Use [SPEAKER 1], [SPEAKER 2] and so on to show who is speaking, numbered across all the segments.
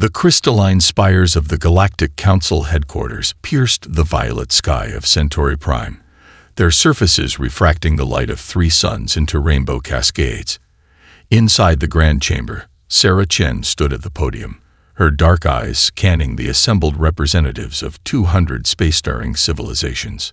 [SPEAKER 1] The crystalline spires of the Galactic Council headquarters pierced the violet sky of Centauri Prime, their surfaces refracting the light of 3 suns into rainbow cascades. Inside the Grand Chamber, Sarah Chen stood at the podium, her dark eyes scanning the assembled representatives of 200 spacefaring civilizations.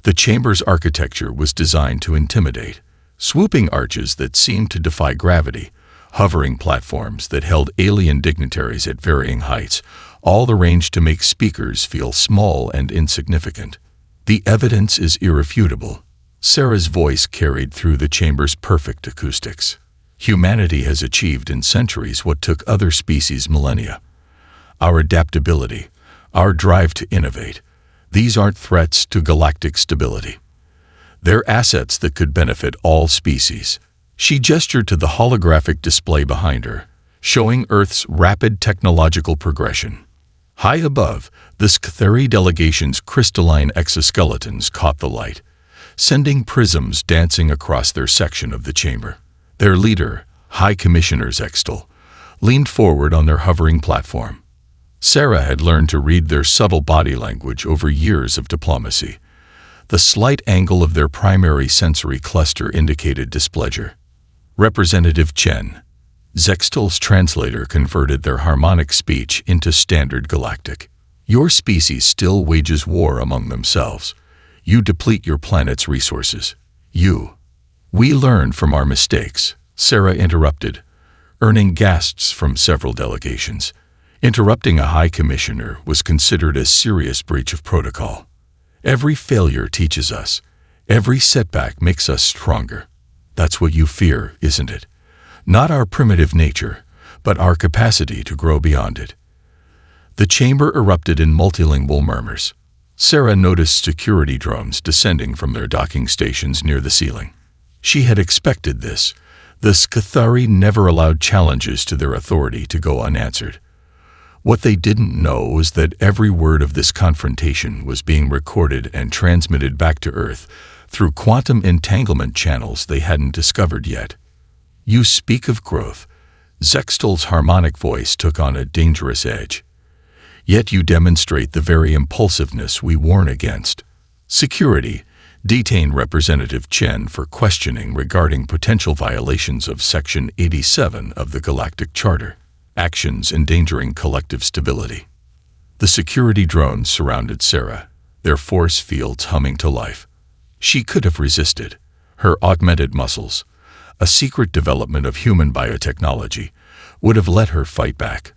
[SPEAKER 1] The chamber's architecture was designed to intimidate, swooping arches that seemed to defy gravity, hovering platforms that held alien dignitaries at varying heights, all arranged to make speakers feel small and insignificant. The evidence is irrefutable. Sarah's voice carried through the chamber's perfect acoustics. Humanity has achieved in centuries what took other species millennia. Our adaptability, our drive to innovate, these aren't threats to galactic stability. They're assets that could benefit all species. She gestured to the holographic display behind her, showing Earth's rapid technological progression. High above, the Scatheri delegation's crystalline exoskeletons caught the light, sending prisms dancing across their section of the chamber. Their leader, High Commissioner Zextal, leaned forward on their hovering platform. Sarah had learned to read their subtle body language over years of diplomacy. The slight angle of their primary sensory cluster indicated displeasure. Representative Chen, Zextal's translator, converted their harmonic speech into standard galactic. Your species still wages war among themselves. You deplete your planet's resources. We learn from our mistakes, Sarah interrupted, earning gasps from several delegations. Interrupting a high commissioner was considered a serious breach of protocol. Every failure teaches us. Every setback makes us stronger. That's what you fear, isn't it? Not our primitive nature, but our capacity to grow beyond it. The chamber erupted in multilingual murmurs. Sarah noticed security drones descending from their docking stations near the ceiling. She had expected this. The Scathari never allowed challenges to their authority to go unanswered. What they didn't know was that every word of this confrontation was being recorded and transmitted back to Earth through quantum entanglement channels they hadn't discovered yet. You speak of growth. Zextal's harmonic voice took on a dangerous edge. Yet you demonstrate the very impulsiveness we warn against. Security, detain Representative Chen for questioning regarding potential violations of Section 87 of the Galactic Charter. Actions endangering collective stability. The security drones surrounded Sarah, their force fields humming to life. She could have resisted. Her augmented muscles, a secret development of human biotechnology, would have let her fight back.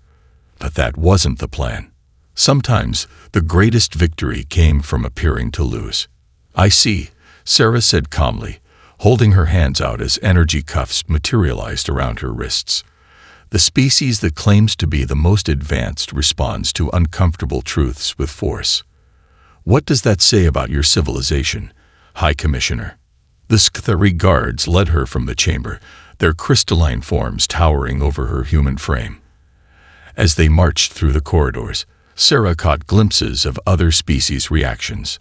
[SPEAKER 1] But that wasn't the plan. Sometimes the greatest victory came from appearing to lose. I see, Sarah said calmly, holding her hands out as energy cuffs materialized around her wrists. The species that claims to be the most advanced responds to uncomfortable truths with force. What does that say about your civilization, High Commissioner? The Scathari guards led her from the chamber, their crystalline forms towering over her human frame. As they marched through the corridors, Sarah caught glimpses of other species' reactions.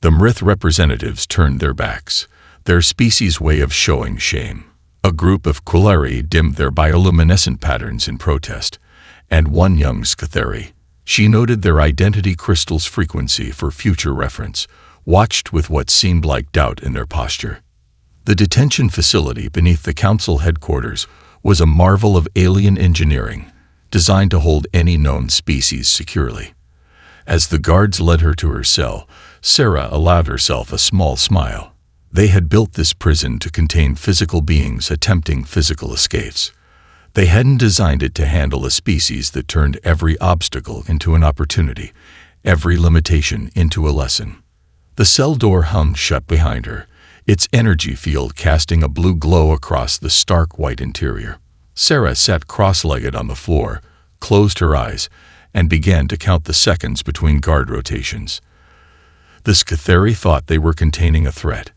[SPEAKER 1] The Mrith representatives turned their backs, their species' way of showing shame. A group of Quilleri dimmed their bioluminescent patterns in protest, and one young Scathari, she noted their identity crystal's frequency for future reference, watched with what seemed like doubt in their posture. The detention facility beneath the council headquarters was a marvel of alien engineering, designed to hold any known species securely. As the guards led her to her cell, Sarah allowed herself a small smile. They had built this prison to contain physical beings attempting physical escapes. They hadn't designed it to handle a species that turned every obstacle into an opportunity, every limitation into a lesson. The cell door hung shut behind her, its energy field casting a blue glow across the stark white interior. Sarah sat cross-legged on the floor, closed her eyes, and began to count the seconds between guard rotations. The Scathari thought they were containing a threat.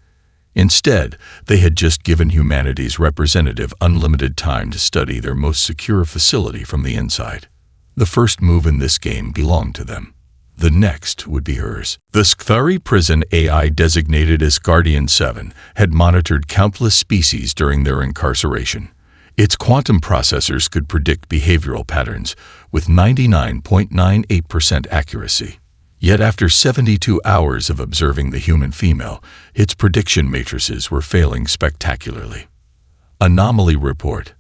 [SPEAKER 1] Instead, they had just given humanity's representative unlimited time to study their most secure facility from the inside. The first move in this game belonged to them. The next would be hers. The Scathari prison AI, designated as Guardian 7, had monitored countless species during their incarceration. Its quantum processors could predict behavioral patterns with 99.98% accuracy. Yet after 72 hours of observing the human female, its prediction matrices were failing spectacularly. Anomaly Report.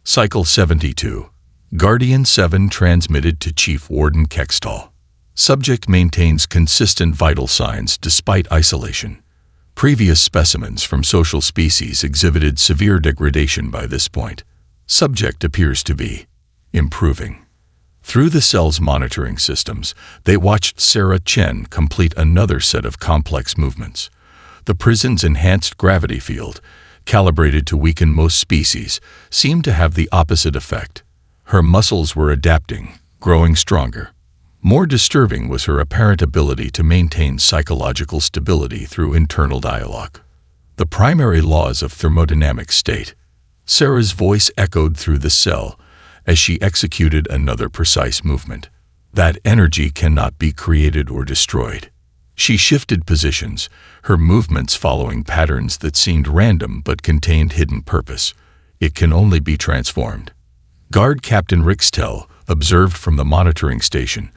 [SPEAKER 1] Cycle 72. Guardian 7 transmitted to Chief Warden Kextall. Subject maintains consistent vital signs despite isolation. Previous specimens from social species exhibited severe degradation by this point. Subject appears to be improving. Through the cell's monitoring systems, they watched Sarah Chen complete another set of complex movements. The prison's enhanced gravity field, calibrated to weaken most species, seemed to have the opposite effect. Her muscles were adapting, growing stronger. More disturbing was her apparent ability to maintain psychological stability through internal dialogue. The primary laws of thermodynamic state. Sarah's voice echoed through the cell as she executed another precise movement. That energy cannot be created or destroyed. She shifted positions, her movements following patterns that seemed random but contained hidden purpose. It can only be transformed. Guard Captain Rixtel observed from the monitoring station,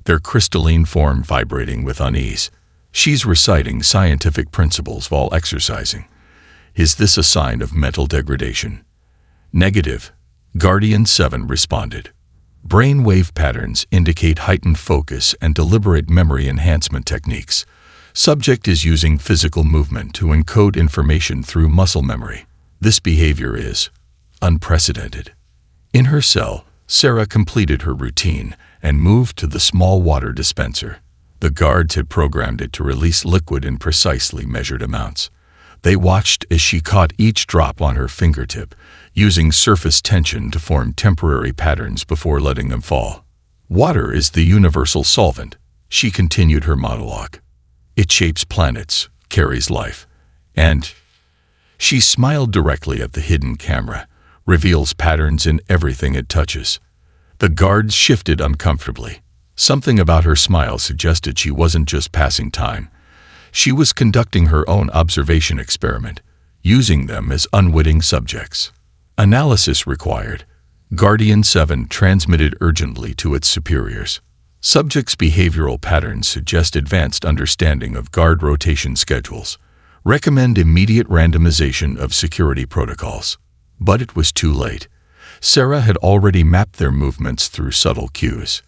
[SPEAKER 1] their crystalline form vibrating with unease. She's reciting scientific principles while exercising. Is this a sign of mental degradation? Negative. Guardian 7 responded. Brainwave patterns indicate heightened focus and deliberate memory enhancement techniques. Subject is using physical movement to encode information through muscle memory. This behavior is unprecedented. In her cell, Sarah completed her routine and moved to the small water dispenser. The guards had programmed it to release liquid in precisely measured amounts. They watched as she caught each drop on her fingertip, using surface tension to form temporary patterns before letting them fall. Water is the universal solvent, she continued her monologue. It shapes planets, carries life, and she smiled directly at the hidden camera, reveals patterns in everything it touches. The guards shifted uncomfortably. Something about her smile suggested she wasn't just passing time. She was conducting her own observation experiment, using them as unwitting subjects. Analysis required. Guardian 7 transmitted urgently to its superiors. Subjects' behavioral patterns suggest advanced understanding of guard rotation schedules. Recommend immediate randomization of security protocols. But it was too late. Sarah had already mapped their movements through subtle cues.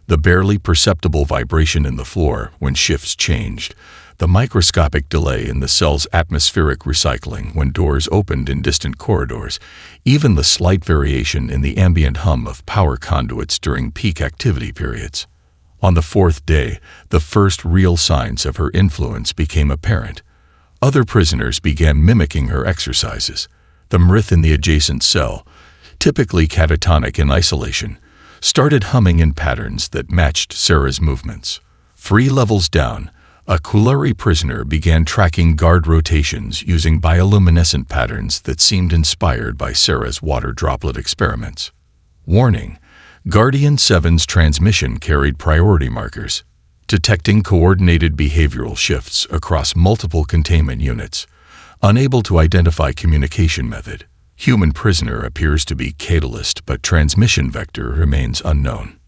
[SPEAKER 1] The barely perceptible vibration in the floor when shifts changed, the microscopic delay in the cell's atmospheric recycling when doors opened in distant corridors, even the slight variation in the ambient hum of power conduits during peak activity periods. On the fourth day, the first real signs of her influence became apparent. Other prisoners began mimicking her exercises. The Mrith in the adjacent cell, typically catatonic in isolation, started humming in patterns that matched Sarah's movements. 3 levels down, a Kulari prisoner began tracking guard rotations using bioluminescent patterns that seemed inspired by Sarah's water droplet experiments. Warning: Guardian 7's transmission carried priority markers, detecting coordinated behavioral shifts across multiple containment units. Unable to identify communication method. Human prisoner appears to be catalyst, but transmission vector remains unknown.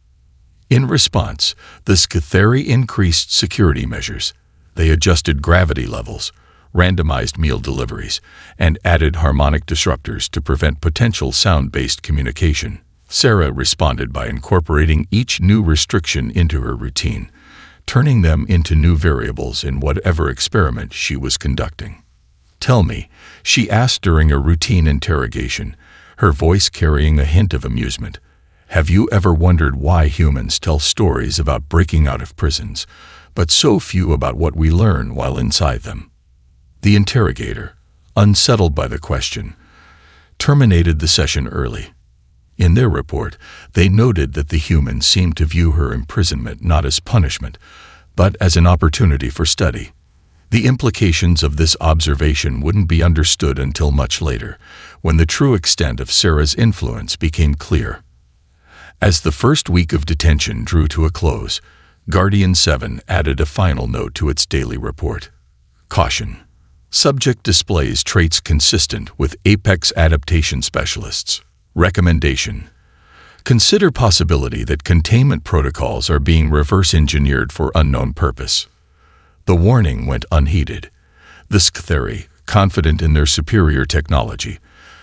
[SPEAKER 1] In response, the Scatheri increased security measures. They adjusted gravity levels, randomized meal deliveries, and added harmonic disruptors to prevent potential sound-based communication. Sarah responded by incorporating each new restriction into her routine, turning them into new variables in whatever experiment she was conducting. "Tell me," she asked during a routine interrogation, her voice carrying a hint of amusement, "have you ever wondered why humans tell stories about breaking out of prisons, but so few about what we learn while inside them?" The interrogator, unsettled by the question, terminated the session early. In their report, they noted that the humans seemed to view her imprisonment not as punishment, but as an opportunity for study. The implications of this observation wouldn't be understood until much later, when the true extent of Sarah's influence became clear. As the first week of detention drew to a close, Guardian 7 added a final note to its daily report. Caution: Subject displays traits consistent with apex adaptation specialists. Recommendation: consider possibility that containment protocols are being reverse-engineered for unknown purpose. The warning went unheeded. The Scytheri, confident in their superior technology,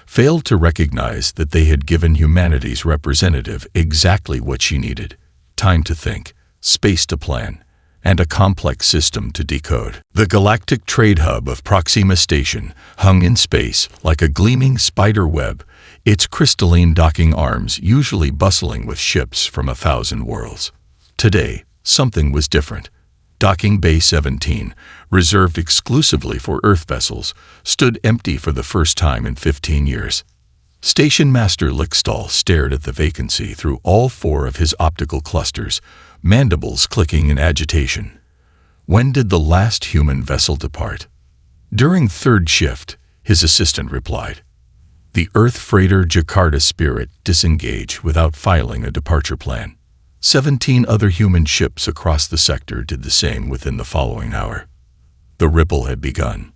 [SPEAKER 1] failed to recognize that they had given humanity's representative exactly what she needed: time to think, space to plan, and a complex system to decode. The galactic trade hub of Proxima Station hung in space like a gleaming spider web, its crystalline docking arms usually bustling with ships from 1,000 worlds. Today, something was different. Docking Bay 17, reserved exclusively for Earth vessels, stood empty for the first time in 15 years. Station Master Lickstall stared at the vacancy through all 4 of his optical clusters, mandibles clicking in agitation. When did the last human vessel depart? During third shift, his assistant replied. The Earth freighter Jakarta Spirit disengaged without filing a departure plan. 17 other human ships across the sector did the same within the following hour. The ripple had begun.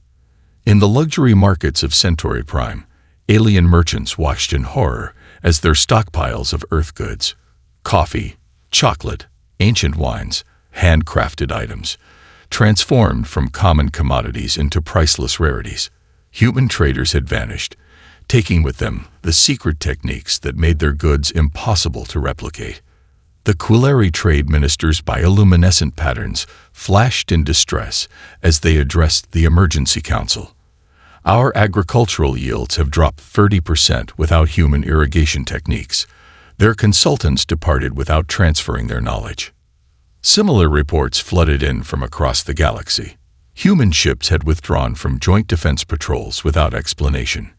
[SPEAKER 1] In the luxury markets of Centauri Prime, alien merchants watched in horror as their stockpiles of Earth goods, coffee, chocolate, ancient wines, handcrafted items, transformed from common commodities into priceless rarities. Human traders had vanished, taking with them the secret techniques that made their goods impossible to replicate. The Quilleri trade ministers' bioluminescent patterns flashed in distress as they addressed the Emergency Council. Our agricultural yields have dropped 30% without human irrigation techniques. Their consultants departed without transferring their knowledge. Similar reports flooded in from across the galaxy. Human ships had withdrawn from joint defense patrols without explanation.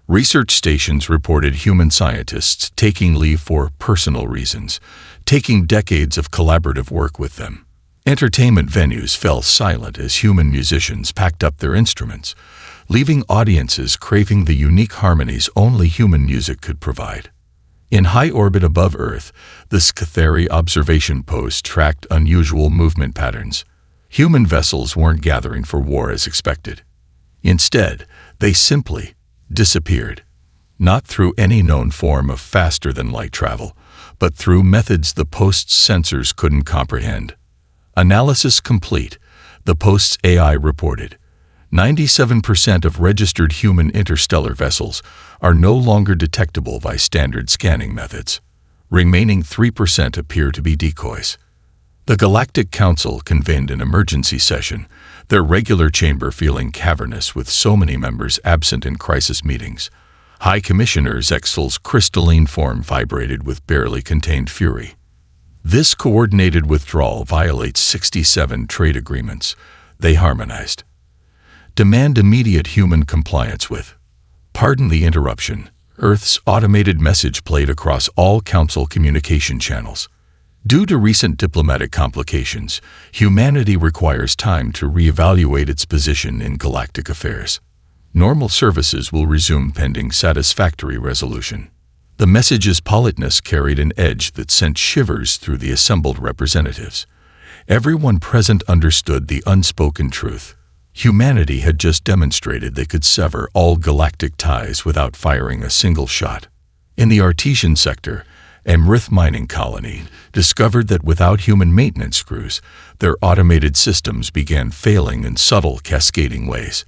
[SPEAKER 1] Research stations reported human scientists taking leave for personal reasons, taking decades of collaborative work with them. Entertainment venues fell silent as human musicians packed up their instruments, leaving audiences craving the unique harmonies only human music could provide. In high orbit above Earth, the Scytheri observation post tracked unusual movement patterns. Human vessels weren't gathering for war as expected. Instead, they simply disappeared, not through any known form of faster-than-light travel, but through methods the post's sensors couldn't comprehend. Analysis complete, the post's AI reported. 97% of registered human interstellar vessels are no longer detectable by standard scanning methods. Remaining 3% appear to be decoys. The Galactic Council convened an emergency session, their regular chamber feeling cavernous with so many members absent in crisis meetings. High Commissioner Zexel's crystalline form vibrated with barely contained fury. This coordinated withdrawal violates 67 trade agreements. They harmonized. Demand immediate human compliance with. Pardon the interruption. Earth's automated message played across all Council communication channels. Due to recent diplomatic complications, humanity requires time to reevaluate its position in galactic affairs. Normal services will resume pending satisfactory resolution. The message's politeness carried an edge that sent shivers through the assembled representatives. Everyone present understood the unspoken truth. Humanity had just demonstrated they could sever all galactic ties without firing a single shot. In the Artesian sector, a Mrith mining colony discovered that without human maintenance crews, their automated systems began failing in subtle, cascading ways.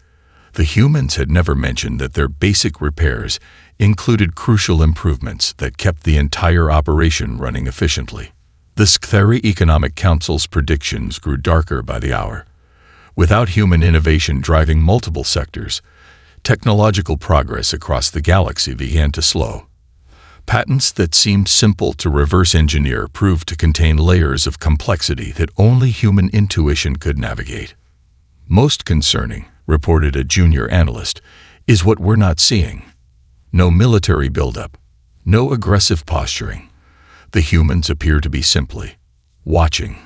[SPEAKER 1] The humans had never mentioned that their basic repairs included crucial improvements that kept the entire operation running efficiently. The Scytheri Economic Council's predictions grew darker by the hour. Without human innovation driving multiple sectors, technological progress across the galaxy began to slow. Patents that seemed simple to reverse engineer proved to contain layers of complexity that only human intuition could navigate. Most concerning, reported a junior analyst, is what we're not seeing. No military buildup, no aggressive posturing. The humans appear to be simply watching.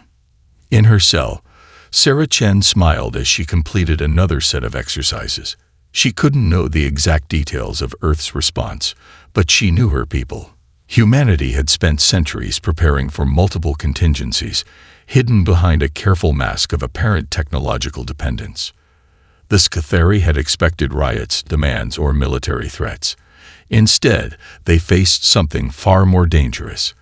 [SPEAKER 1] In her cell, Sarah Chen smiled as she completed another set of exercises. She couldn't know the exact details of Earth's response, but she knew her people. Humanity had spent centuries preparing for multiple contingencies, hidden behind a careful mask of apparent technological dependence. The Scathari had expected riots, demands, or military threats. Instead, they faced something far more dangerous,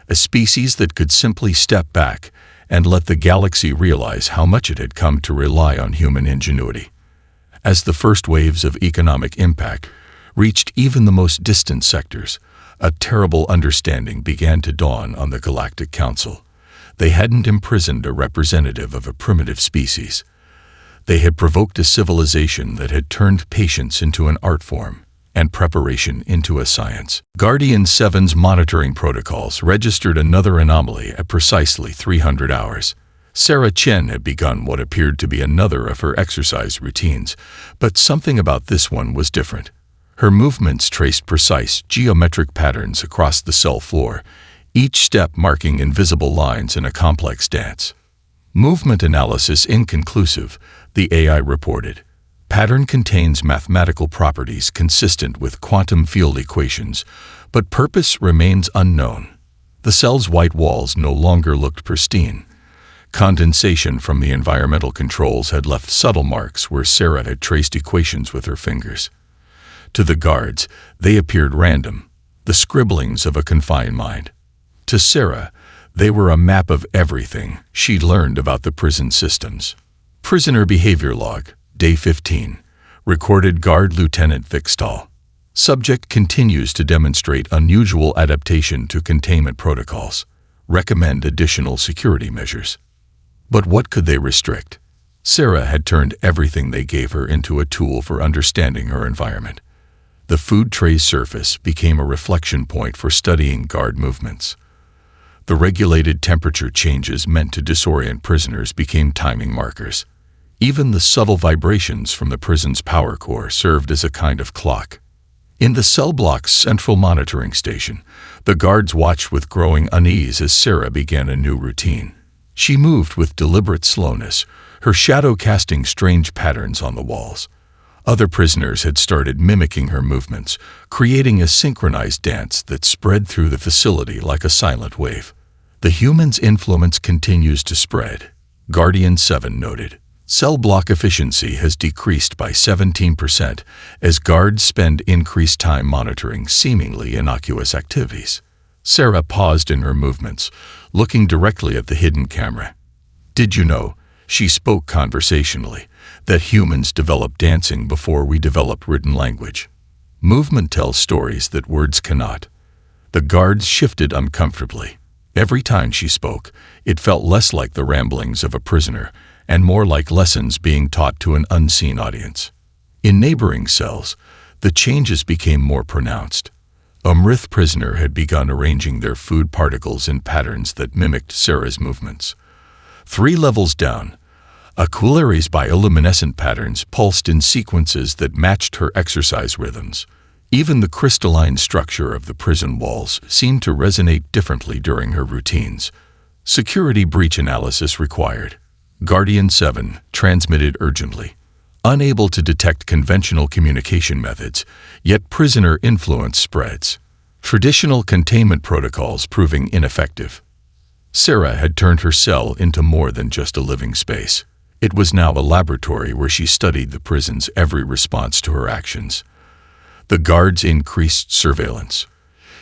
[SPEAKER 1] a species that could simply step back and let the galaxy realize how much it had come to rely on human ingenuity. As the first waves of economic impact reached even the most distant sectors, a terrible understanding began to dawn on the Galactic Council. They hadn't imprisoned a representative of a primitive species. They had provoked a civilization that had turned patience into an art form and preparation into a science. Guardian 7's monitoring protocols registered another anomaly at precisely 300 hours. Sarah Chen had begun what appeared to be another of her exercise routines, but something about this one was different. Her movements traced precise, geometric patterns across the cell floor, each step marking invisible lines in a complex dance. Movement analysis inconclusive, the AI reported. Pattern contains mathematical properties consistent with quantum field equations, but purpose remains unknown. The cell's white walls no longer looked pristine. Condensation from the environmental controls had left subtle marks where Sarah had traced equations with her fingers. To the guards, they appeared random, the scribblings of a confined mind. To Sarah, they were a map of everything she'd learned about the prison systems. Prisoner Behavior Log, Day 15. Recorded Guard Lieutenant Vikstall. Subject continues to demonstrate unusual adaptation to containment protocols. Recommend additional security measures. But what could they restrict? Sarah had turned everything they gave her into a tool for understanding her environment. The food tray's surface became a reflection point for studying guard movements. The regulated temperature changes meant to disorient prisoners became timing markers. Even the subtle vibrations from the prison's power core served as a kind of clock. In the cell block's central monitoring station, the guards watched with growing unease as Sarah began a new routine. She moved with deliberate slowness, her shadow casting strange patterns on the walls. Other prisoners had started mimicking her movements, creating a synchronized dance that spread through the facility like a silent wave. The human's influence continues to spread, Guardian 7 noted. Cell block efficiency has decreased by 17% as guards spend increased time monitoring seemingly innocuous activities. Sarah paused in her movements, looking directly at the hidden camera. Did you know, she spoke conversationally, that humans develop dancing before we develop written language? Movement tells stories that words cannot. The guards shifted uncomfortably. Every time she spoke, it felt less like the ramblings of a prisoner and more like lessons being taught to an unseen audience. In neighboring cells, the changes became more pronounced. A Mrith prisoner had begun arranging their food particles in patterns that mimicked Sarah's movements. 3 levels down, Aquilari's bioluminescent patterns pulsed in sequences that matched her exercise rhythms. Even the crystalline structure of the prison walls seemed to resonate differently during her routines. Security breach analysis required. Guardian 7 transmitted urgently. Unable to detect conventional communication methods, yet prisoner influence spreads. Traditional containment protocols proving ineffective. Sarah had turned her cell into more than just a living space. It was now a laboratory where she studied the prison's every response to her actions. The guards increased surveillance.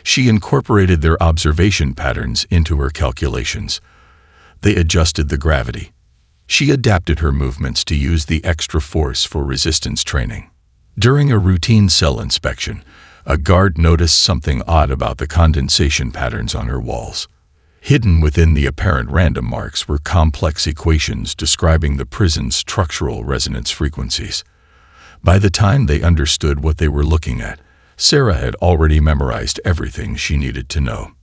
[SPEAKER 1] She incorporated their observation patterns into her calculations. They adjusted the gravity. She adapted her movements to use the extra force for resistance training. During a routine cell inspection, a guard noticed something odd about the condensation patterns on her walls. Hidden within the apparent random marks were complex equations describing the prison's structural resonance frequencies. By the time they understood what they were looking at, Sarah had already memorized everything she needed to know.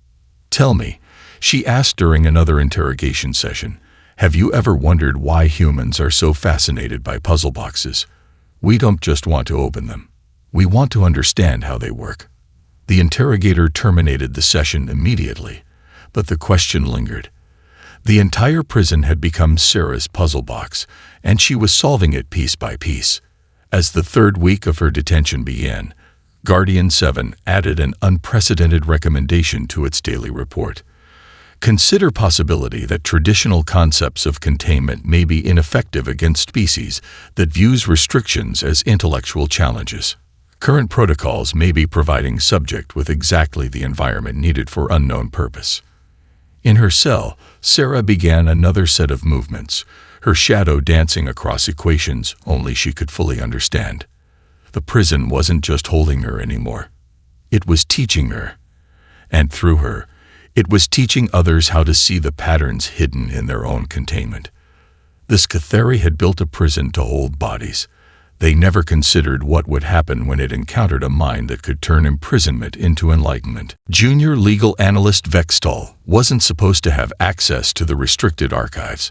[SPEAKER 1] "Tell me," she asked during another interrogation session, "have you ever wondered why humans are so fascinated by puzzle boxes? We don't just want to open them. We want to understand how they work." The interrogator terminated the session immediately, but the question lingered. The entire prison had become Sarah's puzzle box, and she was solving it piece by piece. As the 3rd week of her detention began, Guardian 7 added an unprecedented recommendation to its daily report. Consider possibility that traditional concepts of containment may be ineffective against species that views restrictions as intellectual challenges. Current protocols may be providing subject with exactly the environment needed for unknown purpose. In her cell, Sarah began another set of movements, her shadow dancing across equations only she could fully understand. The prison wasn't just holding her anymore. It was teaching her. And through her, it was teaching others how to see the patterns hidden in their own containment. This Cathari had built a prison to hold bodies. They never considered what would happen when it encountered a mind that could turn imprisonment into enlightenment. Junior legal analyst Vextal wasn't supposed to have access to the restricted archives.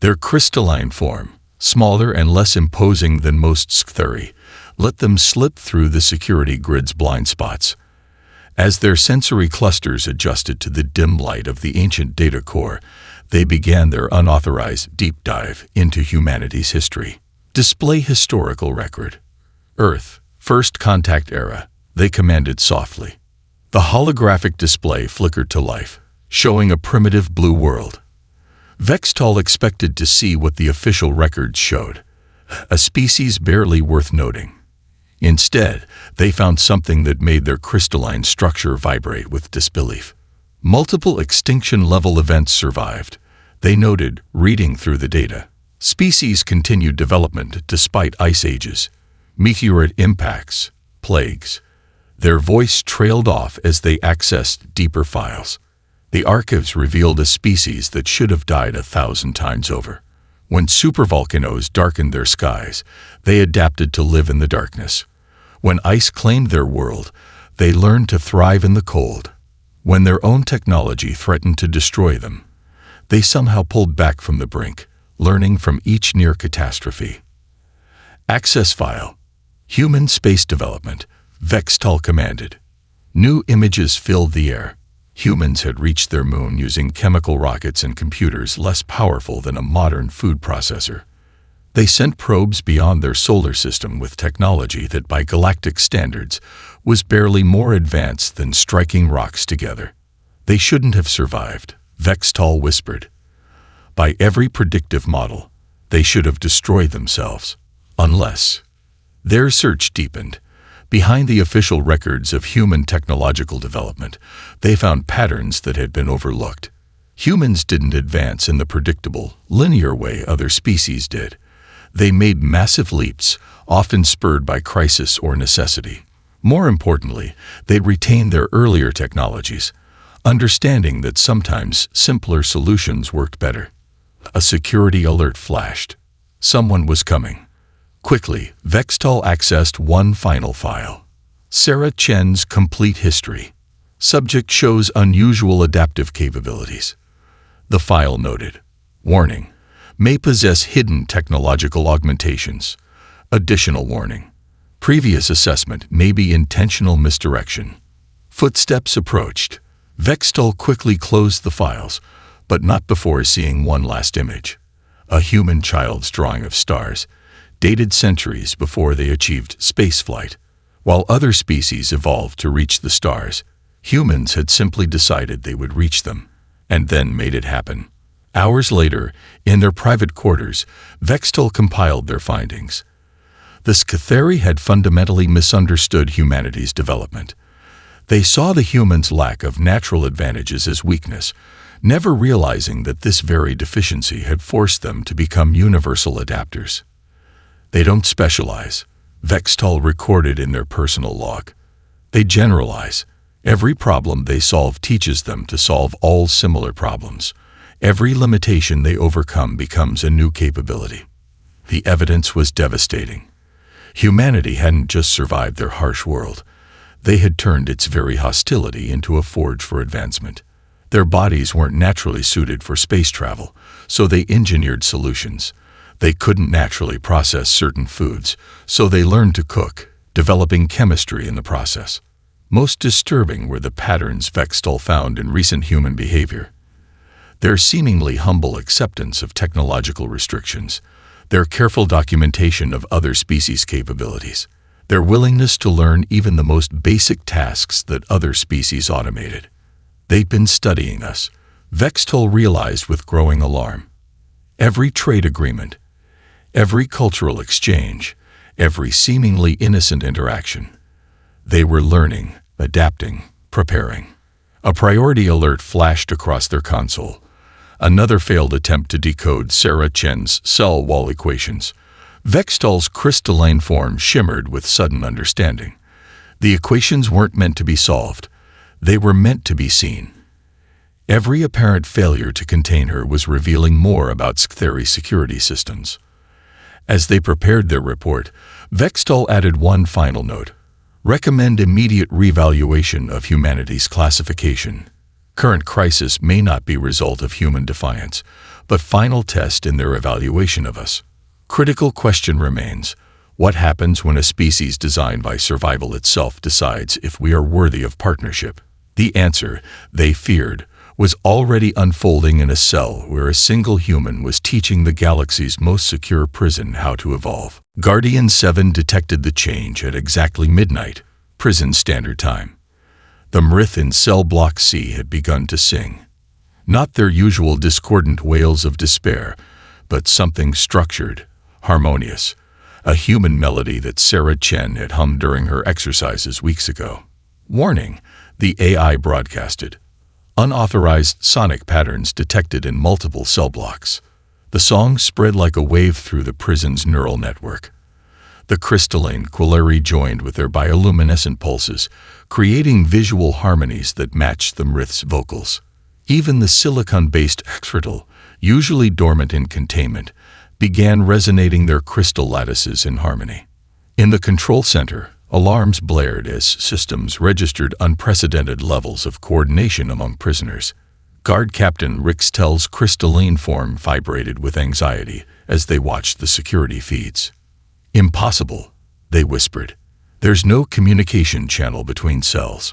[SPEAKER 1] Their crystalline form, smaller and less imposing than most Cathari, let them slip through the security grid's blind spots. As their sensory clusters adjusted to the dim light of the ancient data core, they began their unauthorized deep dive into humanity's history. Display historical record. Earth, first contact era, they commanded softly. The holographic display flickered to life, showing a primitive blue world. Vextal expected to see what the official records showed, a species barely worth noting. Instead, they found something that made their crystalline structure vibrate with disbelief. Multiple extinction-level events survived, they noted, reading through the data. Species continued development despite ice ages, meteorite impacts, plagues. Their voice trailed off as they accessed deeper files. The archives revealed a species that should have died 1,000 times over. When supervolcanoes darkened their skies, they adapted to live in the darkness. When ice claimed their world, they learned to thrive in the cold. When their own technology threatened to destroy them, they somehow pulled back from the brink, learning from each near catastrophe. Access file. Human space development, Vextal commanded. New images filled the air. Humans had reached their moon using chemical rockets and computers less powerful than a modern food processor. They sent probes beyond their solar system with technology that by galactic standards was barely more advanced than striking rocks together. They shouldn't have survived, Vextal whispered. By every predictive model, they should have destroyed themselves. Unless. Their search deepened. Behind the official records of human technological development, they found patterns that had been overlooked. Humans didn't advance in the predictable, linear way other species did. They made massive leaps, often spurred by crisis or necessity. More importantly, they retained their earlier technologies, understanding that sometimes simpler solutions worked better. A security alert flashed. Someone was coming. Quickly, Vextal accessed one final file. Sarah Chen's complete history. Subject shows unusual adaptive capabilities. The file noted, warning, may possess hidden technological augmentations. Additional warning, previous assessment may be intentional misdirection. Footsteps approached. Vextal quickly closed the files, but not before seeing one last image. A human child's drawing of stars, dated centuries before they achieved spaceflight. While other species evolved to reach the stars, humans had simply decided they would reach them, and then made it happen. Hours later, in their private quarters, Vextal compiled their findings. The Cathari had fundamentally misunderstood humanity's development. They saw the humans' lack of natural advantages as weakness, never realizing that this very deficiency had forced them to become universal adapters. They don't specialize, Vextal recorded in their personal log. They generalize. Every problem they solve teaches them to solve all similar problems. Every limitation they overcome becomes a new capability. The evidence was devastating. Humanity hadn't just survived their harsh world. They had turned its very hostility into a forge for advancement. Their bodies weren't naturally suited for space travel, so they engineered solutions. They couldn't naturally process certain foods, so they learned to cook, developing chemistry in the process. Most disturbing were the patterns Vextal found in recent human behavior. Their seemingly humble acceptance of technological restrictions, their careful documentation of other species' capabilities, their willingness to learn even the most basic tasks that other species automated. They'd been studying us, Vextol realized with growing alarm. Every trade agreement, every cultural exchange, every seemingly innocent interaction. They were learning, adapting, preparing. A priority alert flashed across their console. Another failed attempt to decode Sarah Chen's cell wall equations. Vextol's crystalline form shimmered with sudden understanding. The equations weren't meant to be solved. They were meant to be seen. Every apparent failure to contain her was revealing more about Scytheri's security systems. As they prepared their report, Vextol added one final note. Recommend immediate revaluation of humanity's classification. Current crisis may not be result of human defiance, but final test in their evaluation of us. Critical question remains. What happens when a species designed by survival itself decides if we are worthy of partnership? The answer, they feared, was already unfolding in a cell where a single human was teaching the galaxy's most secure prison how to evolve. Guardian 7 detected the change at exactly midnight, prison standard time. The Mrith in cell block C had begun to sing. Not their usual discordant wails of despair, but something structured, harmonious, a human melody that Sarah Chen had hummed during her exercises weeks ago. Warning, the AI broadcasted. Unauthorized sonic patterns detected in multiple cell blocks. The song spread like a wave through the prison's neural network. The crystalline quillary joined with their bioluminescent pulses, creating visual harmonies that matched the Mrith's vocals. Even the silicon-based extratal, usually dormant in containment, began resonating their crystal lattices in harmony. In the control center, alarms blared as systems registered unprecedented levels of coordination among prisoners. Guard Captain Rixtel's crystalline form vibrated with anxiety as they watched the security feeds. Impossible, they whispered. There's no communication channel between cells.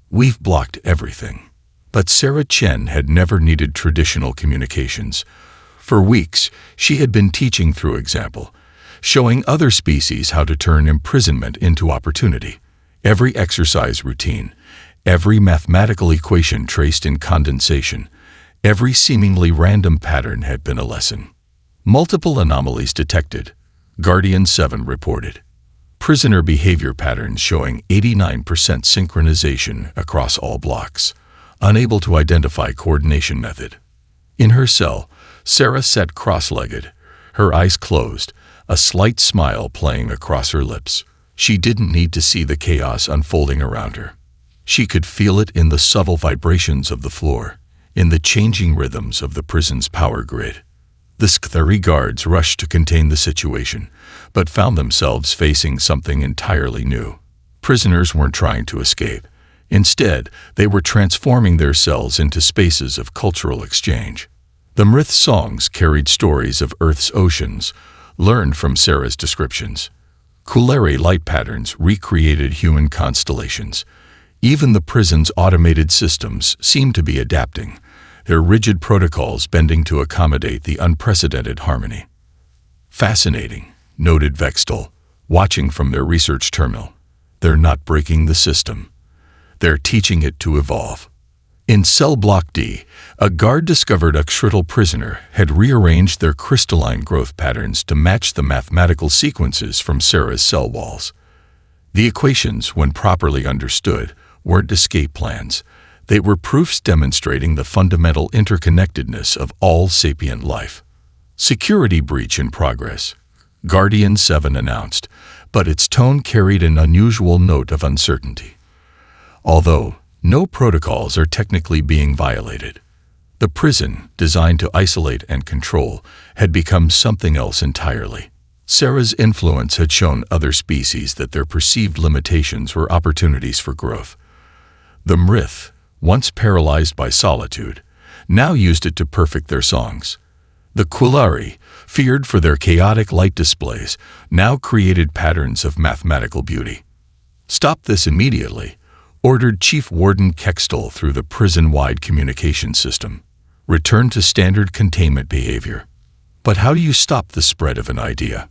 [SPEAKER 1] We've blocked everything. But Sarah Chen had never needed traditional communications. For weeks, she had been teaching through example, showing other species how to turn imprisonment into opportunity. Every exercise routine, every mathematical equation traced in condensation, every seemingly random pattern had been a lesson. Multiple anomalies detected, Guardian 7 reported. Prisoner behavior patterns showing 89% synchronization across all blocks, unable to identify coordination method. In her cell, Sarah sat cross-legged, her eyes closed, a slight smile playing across her lips. She didn't need to see the chaos unfolding around her. She could feel it in the subtle vibrations of the floor, in the changing rhythms of the prison's power grid. The Scytheri guards rushed to contain the situation, but found themselves facing something entirely new. Prisoners weren't trying to escape. Instead, they were transforming their cells into spaces of cultural exchange. The Mrith songs carried stories of Earth's oceans, learned from Sarah's descriptions. Quillary light patterns recreated human constellations. Even the prison's automated systems seemed to be adapting, their rigid protocols bending to accommodate the unprecedented harmony. Fascinating, noted Vextol, watching from their research terminal. They're not breaking the system. They're teaching it to evolve. In cell block D, a guard discovered a shrital prisoner had rearranged their crystalline growth patterns to match the mathematical sequences from Sarah's cell walls. The equations, when properly understood, weren't escape plans. They were proofs demonstrating the fundamental interconnectedness of all sapient life. Security breach in progress, Guardian 7 announced, but its tone carried an unusual note of uncertainty. Although no protocols are technically being violated, the prison, designed to isolate and control, had become something else entirely. Sarah's influence had shown other species that their perceived limitations were opportunities for growth. The Mrith, once paralyzed by solitude, now used it to perfect their songs. The Quillari, feared for their chaotic light displays, now created patterns of mathematical beauty. Stop this immediately, ordered Chief Warden Kextol through the prison-wide communication system. Return to standard containment behavior. But how do you stop the spread of an idea?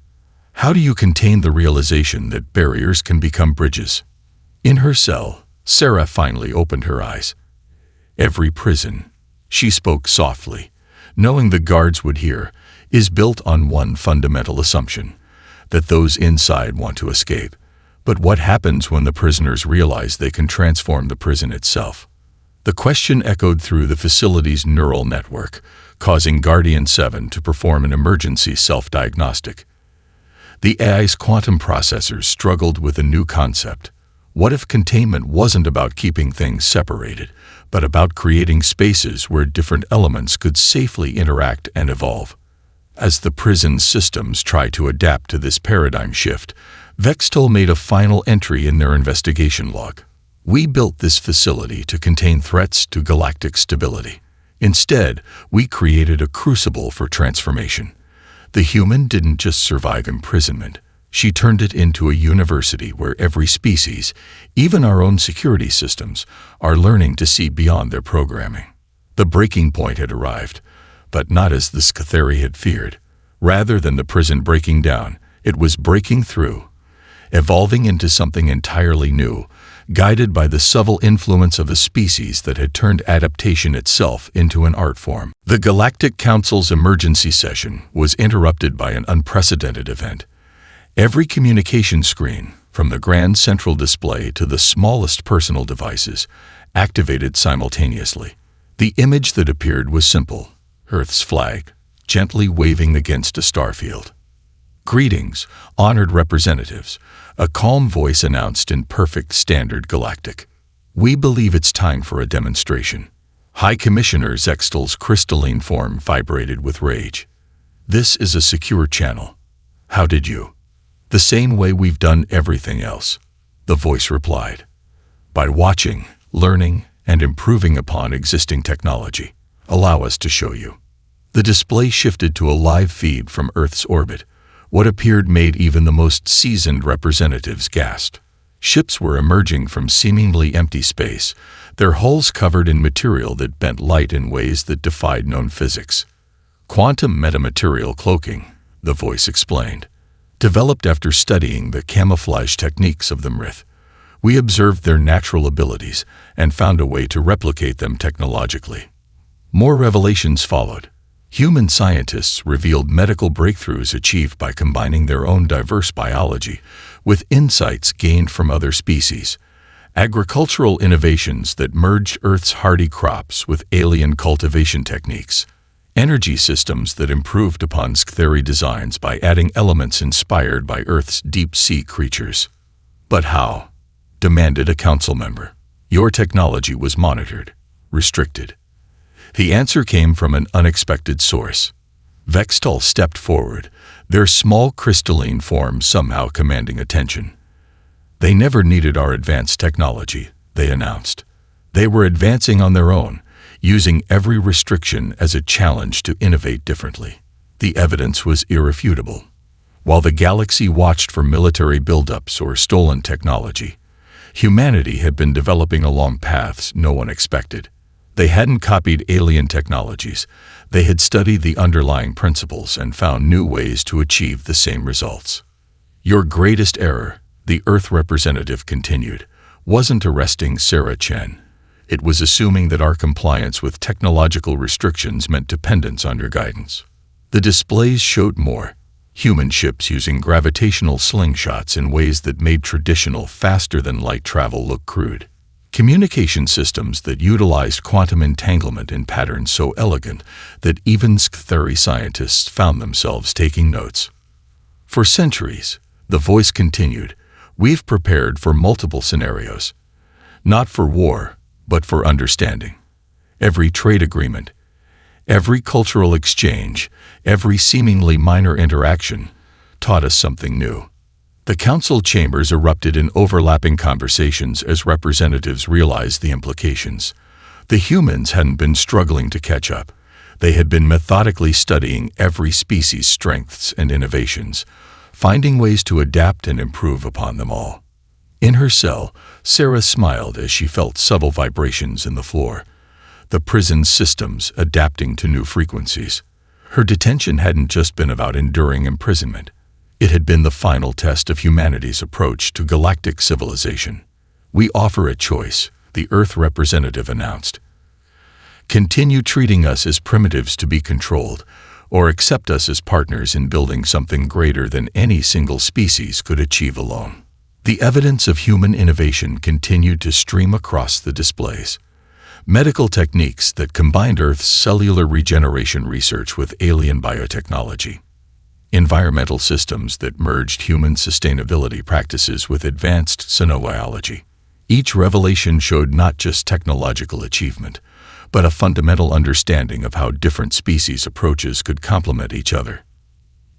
[SPEAKER 1] How do you contain the realization that barriers can become bridges? In her cell, Sarah finally opened her eyes. Every prison, She spoke softly, knowing the guards would hear, is built on one fundamental assumption, that those inside want to escape. But what happens when the prisoners realize they can transform the prison itself? The question echoed through the facility's neural network, causing Guardian 7 to perform an emergency self-diagnostic. The AI's quantum processors struggled with a new concept. What if containment wasn't about keeping things separated, but about creating spaces where different elements could safely interact and evolve? As the prison systems try to adapt to this paradigm shift, Vextol made a final entry in their investigation log. We built this facility to contain threats to galactic stability. Instead, we created a crucible for transformation. The human didn't just survive imprisonment. She turned it into a university where every species, even our own security systems, are learning to see beyond their programming. The breaking point had arrived, but not as the Scatheri had feared. Rather than the prison breaking down, it was breaking through, evolving into something entirely new, guided by the subtle influence of a species that had turned adaptation itself into an art form. The Galactic Council's emergency session was interrupted by an unprecedented event. Every communication screen, from the grand central display to the smallest personal devices, activated simultaneously. The image that appeared was simple: Earth's flag, gently waving against a starfield. "Greetings, honored representatives," a calm voice announced in perfect standard Galactic. "We believe it's time for a demonstration." High Commissioner Zextel's crystalline form vibrated with rage. "This is a secure channel. How did you?" "The same way we've done everything else," the voice replied. "By watching, learning, and improving upon existing technology. Allow us to show you." The display shifted to a live feed from Earth's orbit. What appeared made even the most seasoned representatives gasp. Ships were emerging from seemingly empty space, their hulls covered in material that bent light in ways that defied known physics. "Quantum metamaterial cloaking," the voice explained. "Developed after studying the camouflage techniques of the Mrith. We observed their natural abilities and found a way to replicate them technologically." More revelations followed. Human scientists revealed medical breakthroughs achieved by combining their own diverse biology with insights gained from other species, agricultural innovations that merged Earth's hardy crops with alien cultivation techniques, energy systems that improved upon Scatheri designs by adding elements inspired by Earth's deep-sea creatures. "But how?" demanded a council member. "Your technology was monitored, restricted." The answer came from an unexpected source. Vextol stepped forward, their small crystalline form somehow commanding attention. "They never needed our advanced technology," they announced. "They were advancing on their own, using every restriction as a challenge to innovate differently." The evidence was irrefutable. While the galaxy watched for military buildups or stolen technology, humanity had been developing along paths no one expected. They hadn't copied alien technologies. They had studied the underlying principles and found new ways to achieve the same results. "Your greatest error," the Earth representative continued, "wasn't arresting Sarah Chen. It was assuming that our compliance with technological restrictions meant dependence on your guidance." The displays showed more. Human ships using gravitational slingshots in ways that made traditional faster-than-light travel look crude. Communication systems that utilized quantum entanglement in patterns so elegant that even Scatheri scientists found themselves taking notes. "For centuries," the voice continued, "we've prepared for multiple scenarios. Not for war, but for understanding. Every trade agreement, every cultural exchange, every seemingly minor interaction taught us something new." The council chambers erupted in overlapping conversations as representatives realized the implications. The humans hadn't been struggling to catch up. They had been methodically studying every species' strengths and innovations, finding ways to adapt and improve upon them all. In her cell, Sarah smiled as she felt subtle vibrations in the floor. The prison's systems adapting to new frequencies. Her detention hadn't just been about enduring imprisonment. It had been the final test of humanity's approach to galactic civilization. "We offer a choice," the Earth representative announced. Continue treating us as primitives to be controlled, or accept us as partners in building something greater than any single species could achieve alone. The evidence of human innovation continued to stream across the displays. Medical techniques that combined Earth's cellular regeneration research with alien biotechnology. Environmental systems that merged human sustainability practices with advanced xenobiology. Each revelation showed not just technological achievement, but a fundamental understanding of how different species approaches could complement each other.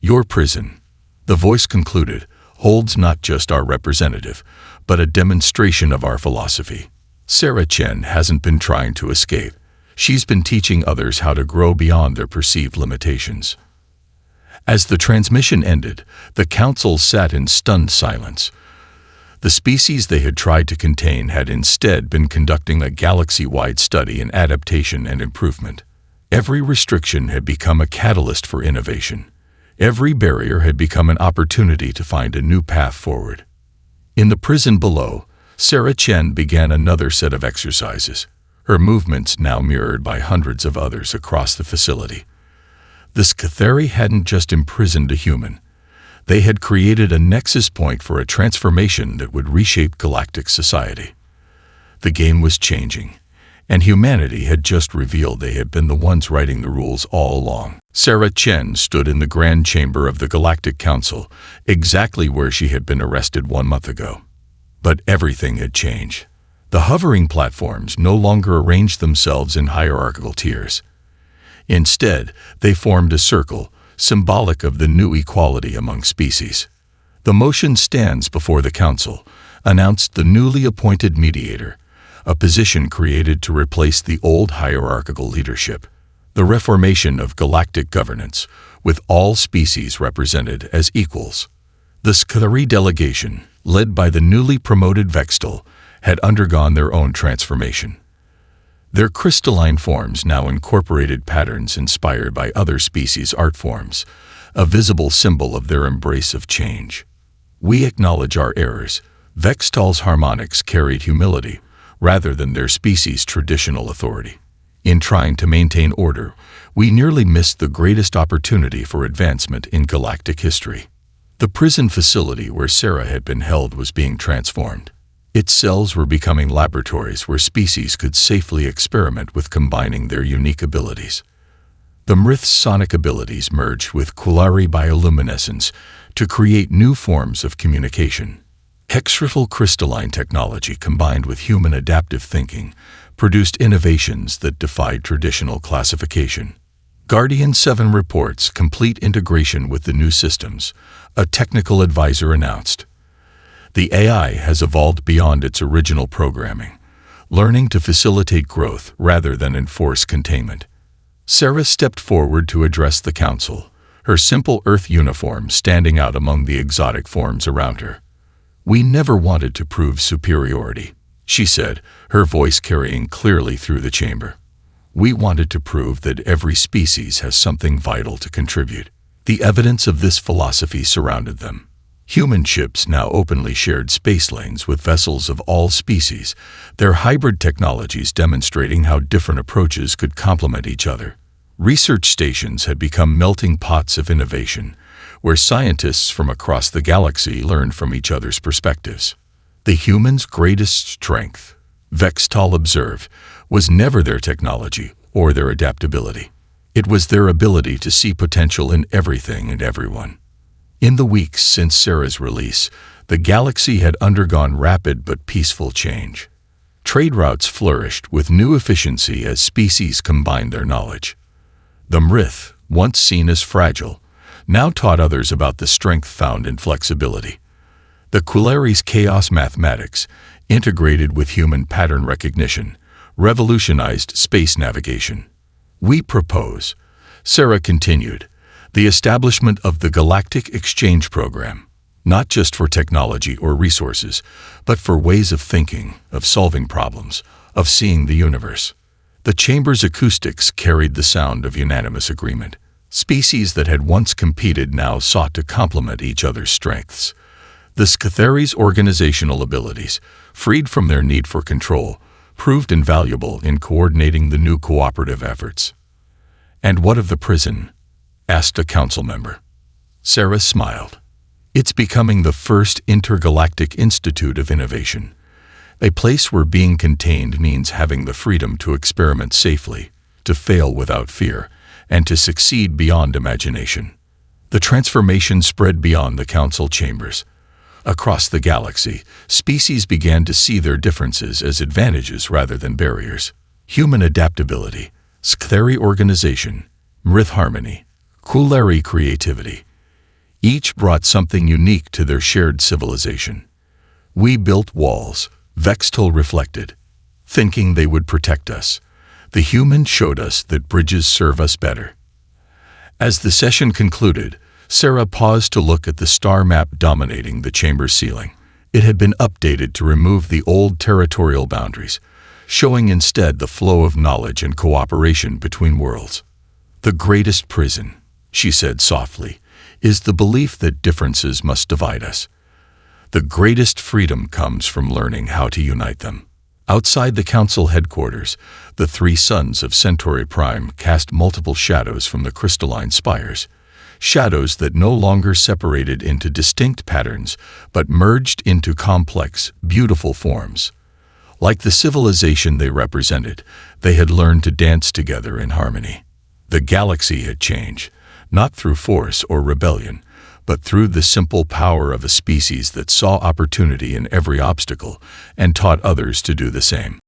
[SPEAKER 1] Your prison, the voice concluded, holds not just our representative, but a demonstration of our philosophy. Sarah Chen hasn't been trying to escape. She's been teaching others how to grow beyond their perceived limitations. As the transmission ended, the council sat in stunned silence. The species they had tried to contain had instead been conducting a galaxy-wide study in adaptation and improvement. Every restriction had become a catalyst for innovation. Every barrier had become an opportunity to find a new path forward. In the prison below, Sarah Chen began another set of exercises, her movements now mirrored by hundreds of others across the facility. The Scatheri hadn't just imprisoned a human. They had created a nexus point for a transformation that would reshape galactic society. The game was changing, and humanity had just revealed they had been the ones writing the rules all along. Sarah Chen stood in the grand chamber of the Galactic Council, exactly where she had been arrested 1 month ago. But everything had changed. The hovering platforms no longer arranged themselves in hierarchical tiers. Instead, they formed a circle, symbolic of the new equality among species. The motion stands before the Council, announced the newly appointed mediator, a position created to replace the old hierarchical leadership. The reformation of galactic governance, with all species represented as equals. The Scatheri delegation, led by the newly promoted Vextal, had undergone their own transformation. Their crystalline forms now incorporated patterns inspired by other species' art forms, a visible symbol of their embrace of change. We acknowledge our errors. Vextal's harmonics carried humility, rather than their species' traditional authority. In trying to maintain order, we nearly missed the greatest opportunity for advancement in galactic history. The prison facility where Sarah had been held was being transformed. Its cells were becoming laboratories where species could safely experiment with combining their unique abilities. The Mrith's sonic abilities merged with Quillari bioluminescence to create new forms of communication. Hexriffle crystalline technology combined with human adaptive thinking produced innovations that defied traditional classification. Guardian 7 reports complete integration with the new systems, a technical advisor announced. The AI has evolved beyond its original programming, learning to facilitate growth rather than enforce containment. Sarah stepped forward to address the council, her simple Earth uniform standing out among the exotic forms around her. "We never wanted to prove superiority," she said, her voice carrying clearly through the chamber. "We wanted to prove that every species has something vital to contribute." The evidence of this philosophy surrounded them. Human ships now openly shared space lanes with vessels of all species, their hybrid technologies demonstrating how different approaches could complement each other. Research stations had become melting pots of innovation, where scientists from across the galaxy learned from each other's perspectives. The humans' greatest strength, Vextal observed, was never their technology or their adaptability. It was their ability to see potential in everything and everyone. In the weeks since Sarah's release, the galaxy had undergone rapid but peaceful change. Trade routes flourished with new efficiency as species combined their knowledge. The Mrith, once seen as fragile, now taught others about the strength found in flexibility. The Quillari's chaos mathematics, integrated with human pattern recognition, revolutionized space navigation. "We propose," Sarah continued, "the establishment of the Galactic Exchange Program, not just for technology or resources, but for ways of thinking, of solving problems, of seeing the universe." The chamber's acoustics carried the sound of unanimous agreement. Species that had once competed now sought to complement each other's strengths. The Scatheri's organizational abilities, freed from their need for control, proved invaluable in coordinating the new cooperative efforts. "And what of the prison?" asked a council member. Sarah smiled. "It's becoming the first intergalactic institute of innovation. A place where being contained means having the freedom to experiment safely, to fail without fear, and to succeed beyond imagination." The transformation spread beyond the council chambers. Across the galaxy, species began to see their differences as advantages rather than barriers. Human adaptability, Sktheri organization, Mrith harmony, Kuleri creativity. Each brought something unique to their shared civilization. "We built walls," Vextal reflected, thinking they would protect us. "The humans showed us that bridges serve us better." As the session concluded, Sarah paused to look at the star map dominating the chamber's ceiling. It had been updated to remove the old territorial boundaries, showing instead the flow of knowledge and cooperation between worlds. "The greatest prison," she said softly, "is the belief that differences must divide us. The greatest freedom comes from learning how to unite them." Outside the council headquarters, the three suns of Centauri Prime cast multiple shadows from the crystalline spires, shadows that no longer separated into distinct patterns but merged into complex, beautiful forms. Like the civilization they represented, they had learned to dance together in harmony. The galaxy had changed, not through force or rebellion, but through the simple power of a species that saw opportunity in every obstacle and taught others to do the same.